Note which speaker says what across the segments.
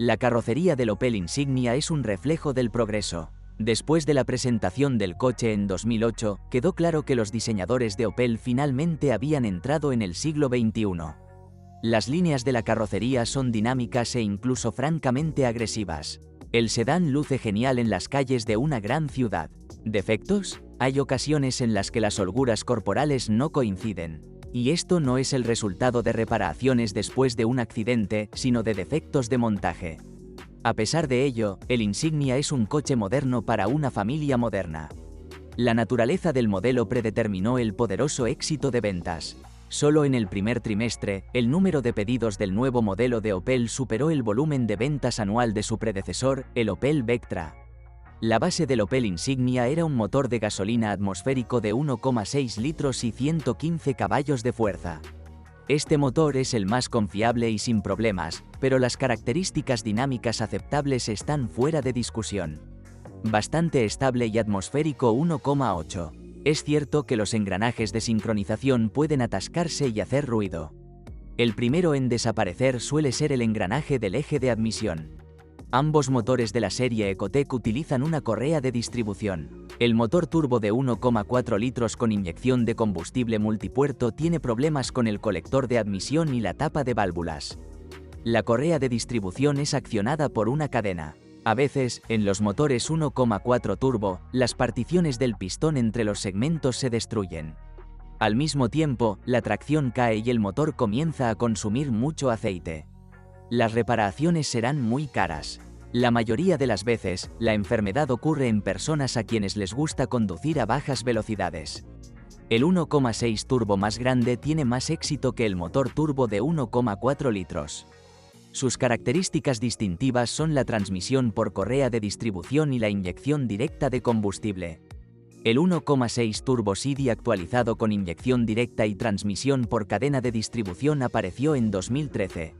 Speaker 1: La carrocería del Opel Insignia es un reflejo del progreso. Después de la presentación del coche en 2008, quedó claro que los diseñadores de Opel finalmente habían entrado en el siglo XXI. Las líneas de la carrocería son dinámicas e incluso francamente agresivas. El sedán luce genial en las calles de una gran ciudad. ¿Defectos? Hay ocasiones en las que las holguras corporales no coinciden. Y esto no es el resultado de reparaciones después de un accidente, sino de defectos de montaje. A pesar de ello, el Insignia es un coche moderno para una familia moderna. La naturaleza del modelo predeterminó el poderoso éxito de ventas. Solo en el primer trimestre, el número de pedidos del nuevo modelo de Opel superó el volumen de ventas anual de su predecesor, el Opel Vectra. La base del Opel Insignia era un motor de gasolina atmosférico de 1,6 litros y 115 caballos de fuerza. Este motor es el más confiable y sin problemas, pero las características dinámicas aceptables están fuera de discusión. Bastante estable y atmosférico 1,8. Es cierto que los engranajes de sincronización pueden atascarse y hacer ruido. El primero en desaparecer suele ser el engranaje del eje de admisión. Ambos motores de la serie Ecotec utilizan una correa de distribución. El motor turbo de 1,4 litros con inyección de combustible multipuerto tiene problemas con el colector de admisión y la tapa de válvulas. La correa de distribución es accionada por una cadena. A veces, en los motores 1,4 turbo, las particiones del pistón entre los segmentos se destruyen. Al mismo tiempo, la tracción cae y el motor comienza a consumir mucho aceite. Las reparaciones serán muy caras. La mayoría de las veces, la enfermedad ocurre en personas a quienes les gusta conducir a bajas velocidades. El 1,6 turbo más grande tiene más éxito que el motor turbo de 1,4 litros. Sus características distintivas son la transmisión por correa de distribución y la inyección directa de combustible. El 1,6 Turbo CD actualizado con inyección directa y transmisión por cadena de distribución apareció en 2013.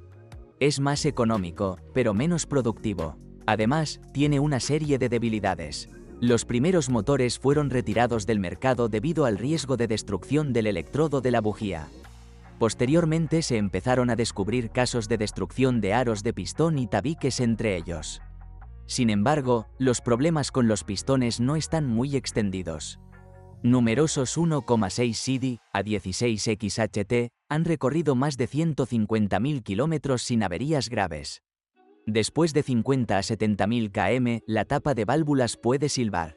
Speaker 1: Es más económico, pero menos productivo. Además, tiene una serie de debilidades. Los primeros motores fueron retirados del mercado debido al riesgo de destrucción del electrodo de la bujía. Posteriormente se empezaron a descubrir casos de destrucción de aros de pistón y tabiques entre ellos. Sin embargo, los problemas con los pistones no están muy extendidos. Numerosos 1,6 CD a 16 XHT han recorrido más de 150.000 kilómetros sin averías graves. Después de 50 a 70.000 km, la tapa de válvulas puede silbar.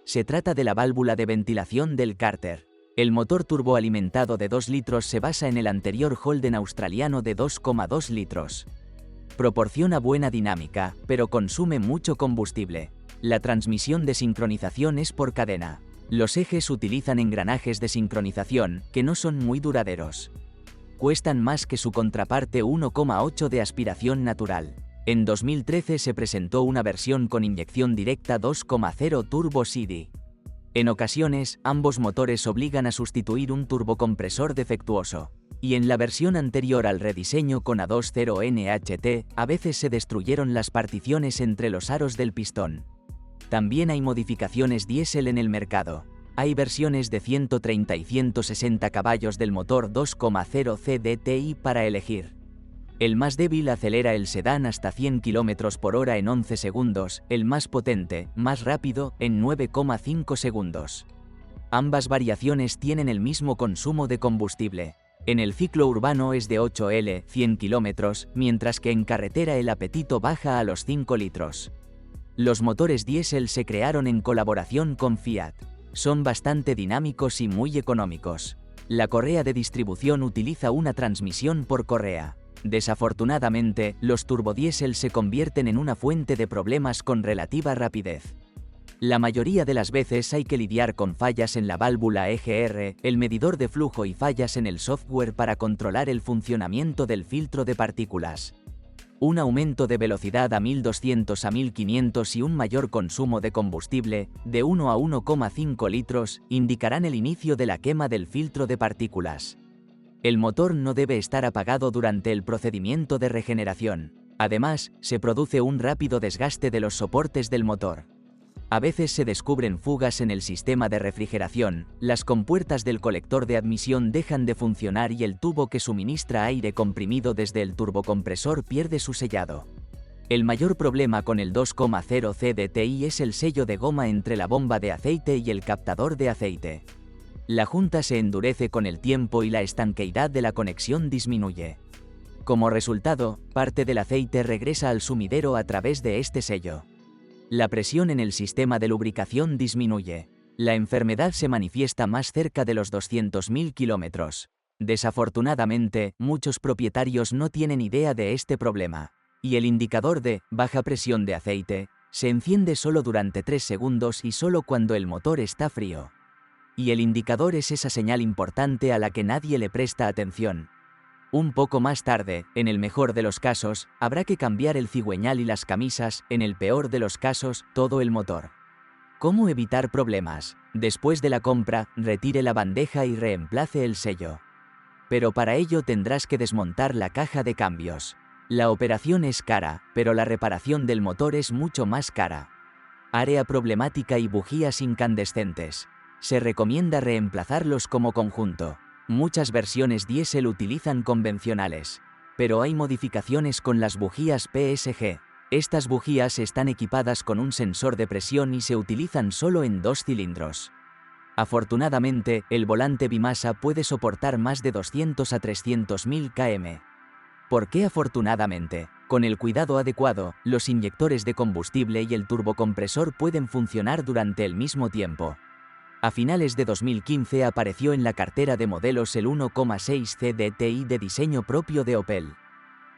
Speaker 1: Se trata de la válvula de ventilación del cárter. El motor turboalimentado de 2 litros se basa en el anterior Holden australiano de 2,2 litros. Proporciona buena dinámica, pero consume mucho combustible. La transmisión de sincronización es por cadena. Los ejes utilizan engranajes de sincronización, que no son muy duraderos. Cuestan más que su contraparte 1,8 de aspiración natural. En 2013 se presentó una versión con inyección directa 2,0 Turbo CD. En ocasiones, ambos motores obligan a sustituir un turbocompresor defectuoso. Y en la versión anterior al rediseño con A20 NHT, a veces se destruyeron las particiones entre los aros del pistón. También hay modificaciones diésel en el mercado. Hay versiones de 130 y 160 caballos del motor 2,0 CDTI para elegir. El más débil acelera el sedán hasta 100 km por hora en 11 segundos, el más potente, más rápido, en 9,5 segundos. Ambas variaciones tienen el mismo consumo de combustible. En el ciclo urbano es de 8L, 100 km, mientras que en carretera el apetito baja a los 5 litros. Los motores diésel se crearon en colaboración con Fiat. Son bastante dinámicos y muy económicos. La correa de distribución utiliza una transmisión por correa. Desafortunadamente, los turbodiesel se convierten en una fuente de problemas con relativa rapidez. La mayoría de las veces hay que lidiar con fallas en la válvula EGR, el medidor de flujo y fallas en el software para controlar el funcionamiento del filtro de partículas. Un aumento de velocidad a 1200 a 1500 y un mayor consumo de combustible, de 1 a 1,5 litros, indicarán el inicio de la quema del filtro de partículas. El motor no debe estar apagado durante el procedimiento de regeneración. Además, se produce un rápido desgaste de los soportes del motor. A veces se descubren fugas en el sistema de refrigeración, las compuertas del colector de admisión dejan de funcionar y el tubo que suministra aire comprimido desde el turbocompresor pierde su sellado. El mayor problema con el 2,0 CDTI es el sello de goma entre la bomba de aceite y el captador de aceite. La junta se endurece con el tiempo y la estanqueidad de la conexión disminuye. Como resultado, parte del aceite regresa al sumidero a través de este sello. La presión en el sistema de lubricación disminuye. La enfermedad se manifiesta más cerca de los 200.000 kilómetros. Desafortunadamente, muchos propietarios no tienen idea de este problema. Y el indicador de baja presión de aceite se enciende solo durante 3 segundos y solo cuando el motor está frío. Y el indicador es esa señal importante a la que nadie le presta atención. Un poco más tarde, en el mejor de los casos, habrá que cambiar el cigüeñal y las camisas, en el peor de los casos, todo el motor. ¿Cómo evitar problemas? Después de la compra, retire la bandeja y reemplace el sello. Pero para ello tendrás que desmontar la caja de cambios. La operación es cara, pero la reparación del motor es mucho más cara. Área problemática y bujías incandescentes. Se recomienda reemplazarlos como conjunto. Muchas versiones diésel utilizan convencionales. Pero hay modificaciones con las bujías PSG. Estas bujías están equipadas con un sensor de presión y se utilizan solo en 2 cilindros. Afortunadamente, el volante bimasa puede soportar más de 200 a 300.000 km. ¿Por qué afortunadamente? Con el cuidado adecuado, los inyectores de combustible y el turbocompresor pueden funcionar durante el mismo tiempo. A finales de 2015 apareció en la cartera de modelos el 1,6 CDTI de diseño propio de Opel.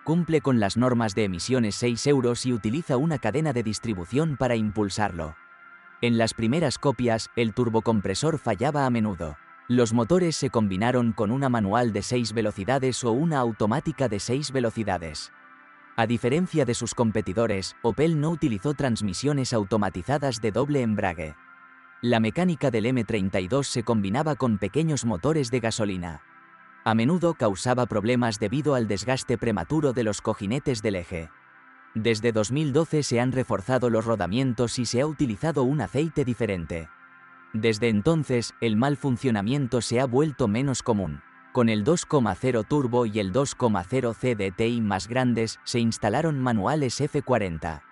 Speaker 1: Cumple con las normas de emisiones 6 euros y utiliza una cadena de distribución para impulsarlo. En las primeras copias, el turbocompresor fallaba a menudo. Los motores se combinaron con una manual de 6 velocidades o una automática de 6 velocidades. A diferencia de sus competidores, Opel no utilizó transmisiones automatizadas de doble embrague. La mecánica del M32 se combinaba con pequeños motores de gasolina. A menudo causaba problemas debido al desgaste prematuro de los cojinetes del eje. Desde 2012 se han reforzado los rodamientos y se ha utilizado un aceite diferente. Desde entonces, el mal funcionamiento se ha vuelto menos común. Con el 2,0 turbo y el 2,0 CDTI más grandes, se instalaron manuales F40.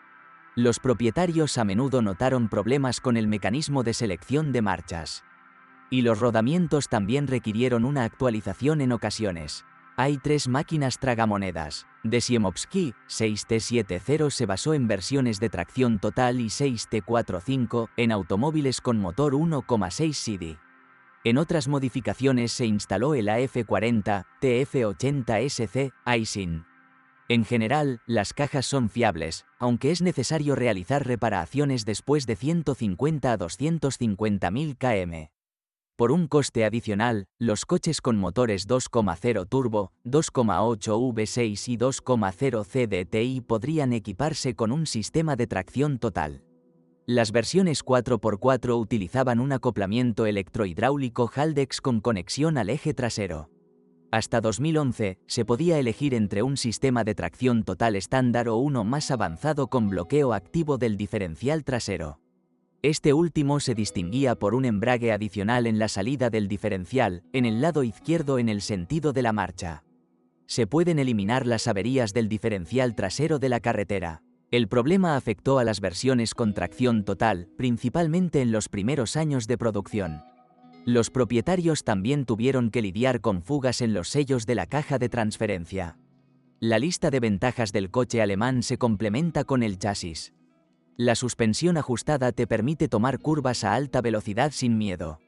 Speaker 1: Los propietarios a menudo notaron problemas con el mecanismo de selección de marchas. Y los rodamientos también requirieron una actualización en ocasiones. Hay 3 máquinas tragamonedas. Desiemovsky 6T70 se basó en versiones de tracción total y 6T45 en automóviles con motor 1,6 CD. En otras modificaciones se instaló el AF40, TF80SC, Aisin. En general, las cajas son fiables, aunque es necesario realizar reparaciones después de 150 a 250.000 km. Por un coste adicional, los coches con motores 2,0 turbo, 2,8 V6 y 2,0 CDTI podrían equiparse con un sistema de tracción total. Las versiones 4x4 utilizaban un acoplamiento electrohidráulico Haldex con conexión al eje trasero. Hasta 2011, se podía elegir entre un sistema de tracción total estándar o uno más avanzado con bloqueo activo del diferencial trasero. Este último se distinguía por un embrague adicional en la salida del diferencial, en el lado izquierdo en el sentido de la marcha. Se pueden eliminar las averías del diferencial trasero de la carretera. El problema afectó a las versiones con tracción total, principalmente en los primeros años de producción. Los propietarios también tuvieron que lidiar con fugas en los sellos de la caja de transferencia. La lista de ventajas del coche alemán se complementa con el chasis. La suspensión ajustada te permite tomar curvas a alta velocidad sin miedo.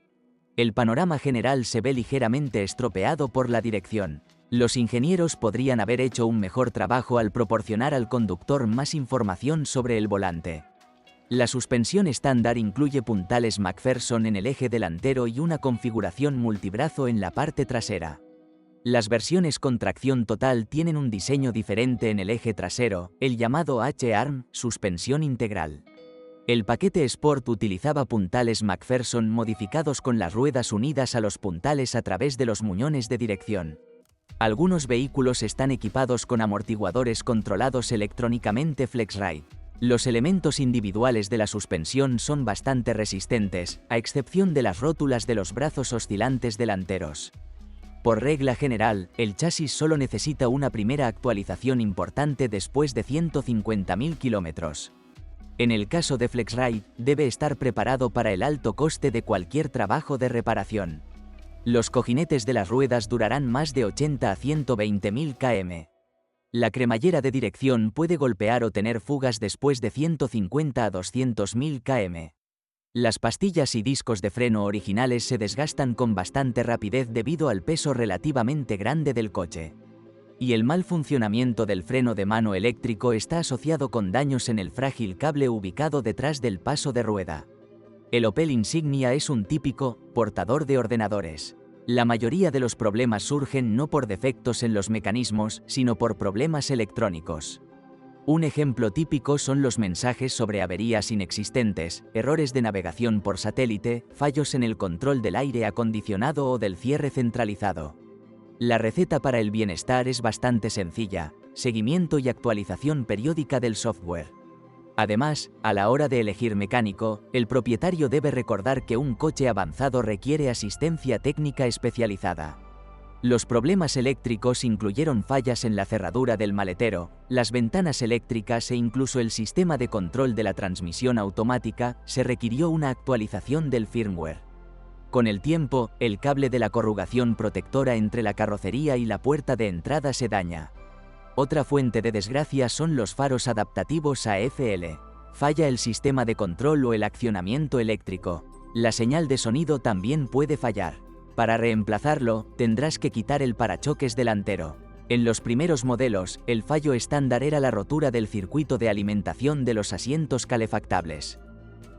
Speaker 1: El panorama general se ve ligeramente estropeado por la dirección. Los ingenieros podrían haber hecho un mejor trabajo al proporcionar al conductor más información sobre el volante. La suspensión estándar incluye puntales McPherson en el eje delantero y una configuración multibrazo en la parte trasera. Las versiones con tracción total tienen un diseño diferente en el eje trasero, el llamado H-Arm, suspensión integral. El paquete Sport utilizaba puntales McPherson modificados con las ruedas unidas a los puntales a través de los muñones de dirección. Algunos vehículos están equipados con amortiguadores controlados electrónicamente FlexRide. Los elementos individuales de la suspensión son bastante resistentes, a excepción de las rótulas de los brazos oscilantes delanteros. Por regla general, el chasis solo necesita una primera actualización importante después de 150.000 kilómetros. En el caso de Flexride, debe estar preparado para el alto coste de cualquier trabajo de reparación. Los cojinetes de las ruedas durarán más de 80 a 120.000 km. La cremallera de dirección puede golpear o tener fugas después de 150 a 200.000 km. Las pastillas y discos de freno originales se desgastan con bastante rapidez debido al peso relativamente grande del coche. Y el mal funcionamiento del freno de mano eléctrico está asociado con daños en el frágil cable ubicado detrás del paso de rueda. El Opel Insignia es un típico portador de ordenadores. La mayoría de los problemas surgen no por defectos en los mecanismos, sino por problemas electrónicos. Un ejemplo típico son los mensajes sobre averías inexistentes, errores de navegación por satélite, fallos en el control del aire acondicionado o del cierre centralizado. La receta para el bienestar es bastante sencilla: seguimiento y actualización periódica del software. Además, a la hora de elegir mecánico, el propietario debe recordar que un coche avanzado requiere asistencia técnica especializada. Los problemas eléctricos incluyeron fallas en la cerradura del maletero, las ventanas eléctricas e incluso el sistema de control de la transmisión automática. Se requirió una actualización del firmware. Con el tiempo, el cable de la corrugación protectora entre la carrocería y la puerta de entrada se daña. Otra fuente de desgracia son los faros adaptativos AFL. Falla el sistema de control o el accionamiento eléctrico. La señal de sonido también puede fallar. Para reemplazarlo, tendrás que quitar el parachoques delantero. En los primeros modelos, el fallo estándar era la rotura del circuito de alimentación de los asientos calefactables.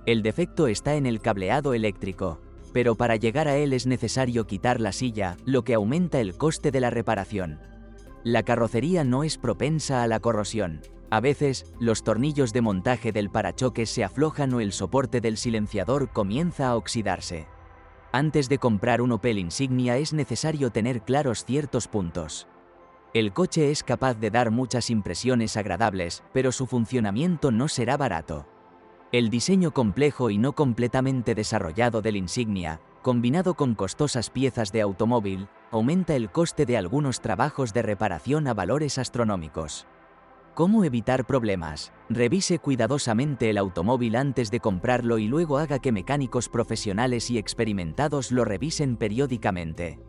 Speaker 1: El defecto está en el cableado eléctrico, pero para llegar a él es necesario quitar la silla, lo que aumenta el coste de la reparación. La carrocería no es propensa a la corrosión. A veces, los tornillos de montaje del parachoques se aflojan o el soporte del silenciador comienza a oxidarse. Antes de comprar un Opel Insignia es necesario tener claros ciertos puntos. El coche es capaz de dar muchas impresiones agradables, pero su funcionamiento no será barato. El diseño complejo y no completamente desarrollado del Insignia, combinado con costosas piezas de automóvil, aumenta el coste de algunos trabajos de reparación a valores astronómicos. ¿Cómo evitar problemas? Revise cuidadosamente el automóvil antes de comprarlo y luego haga que mecánicos profesionales y experimentados lo revisen periódicamente.